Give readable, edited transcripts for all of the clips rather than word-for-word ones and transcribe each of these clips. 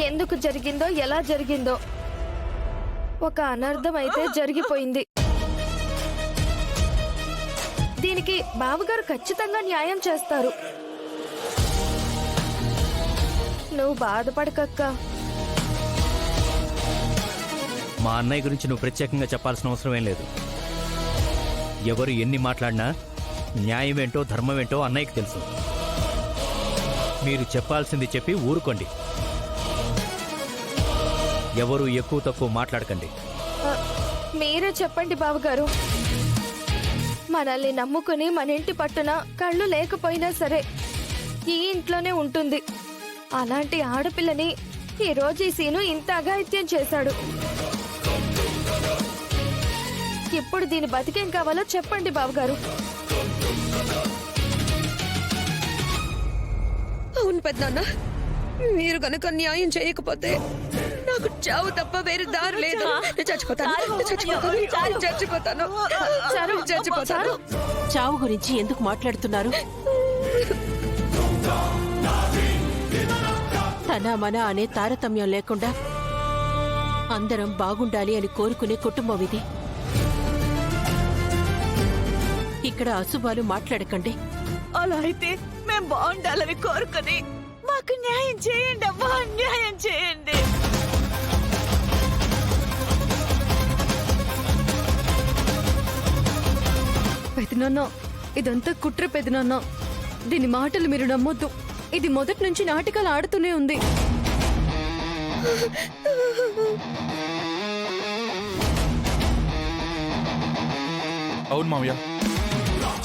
ఎందుకు జరిగిందో ఎలా జరిగిందో ఒక అనర్థం అయితే జరిగిపోయింది. దీనికి బావగారు ఖచ్చితంగా న్యాయం చేస్తారు. నువ్వు బాధపడకక్క. మా అన్నయ్య గురించి నువ్వు ప్రత్యేకంగా చెప్పాల్సిన అవసరం ఏం లేదు. ఎవరు ఎన్ని మాట్లాడినా న్యాయం ఏంటో ధర్మం ఏంటో అన్నయ్యకి తెలుసు. మీరు చెప్పాల్సింది చెప్పి ఊరుకోండి. ఎవరు ఎక్కువ తక్కువ మాట్లాడకండి. మీరే చెప్పండి బావగారు. మనల్ని నమ్ముకుని మన ఇంటి పట్టున కళ్ళు లేకపోయినా సరే ఈ ఇంట్లోనే ఉంటుంది. అలాంటి ఆడపిల్లని ఈ రోజు ఈ సీను ఇంత అఘాయిత్యం చేశాడు. ఇప్పుడు దీని బతికేం కావాలో చెప్పండి బావగారు. అవును పెద్దనాన్న, మీరు గనక న్యాయం చేయకపోతే నాకు చావు తప్ప వేరే దారి లేదు. చచ్చిపోతాను. చావు గురించి ఎందుకు మాట్లాడుతున్నారు? తన మన అనే తారతమ్యం లేకుండా అందరం బాగుండాలి అని కోరుకునే కుటుంబం ఇది. ఇక్కడ అశుభాలు మాట్లాడకండి. అలా అయితే మేం బాగుండాలని కోరుకుని మాకు న్యాయం చేయండి అమ్మా, న్యాయం చేయండి. పెదనాన్న, ఇదంతా కుట్ర పెదనాన్న. దీని మాటలు మీరు నమ్మొద్దు. ఇది మొదటి నుంచి నాటకాలు ఆడుతూనే ఉంది. అవును మావయ్య,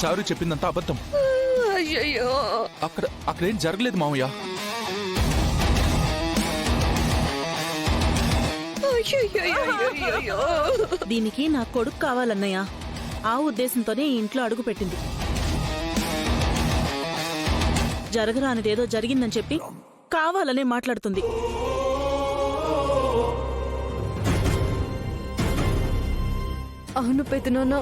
చారు చెప్పిందంతా అబద్ధం. అయ్యయ్యో, అక్కడేం జరగలేదు మావయ్య. దీనికి నా కొడుకు కావాలన్నయ్య. ఆ ఉద్దేశంతోనే ఈ ఇంట్లో అడుగు పెట్టింది. జరగరానిదేదో జరిగిందని చెప్పి కావాలనే మాట్లాడుతుంది. అవును పెదనాన్న,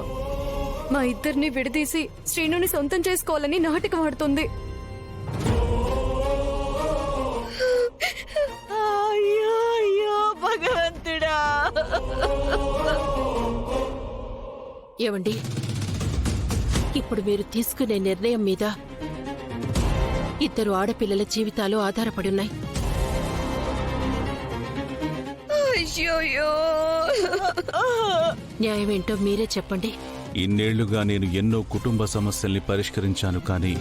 మా ఇద్దరిని విడదీసి శ్రీనుని సొంతం చేసుకోవాలని నాటకం ఆడుతుంది. అయ్యో అయ్యో భగవంతుడా. ఏవండి, ఇప్పుడు మీరు తీసుకునే నిర్ణయం మీద ఇద్దరు ఆడపిల్లల జీవితాలు ఆధారపడి ఉన్నాయి. అయ్యోయ్యో, న్యాయమేంటో మీరే చెప్పండి. ఇన్నేళ్లుగా నేను ఎన్నో కుటుంబ సమస్యల్ని పరిష్కరించాను, కానీ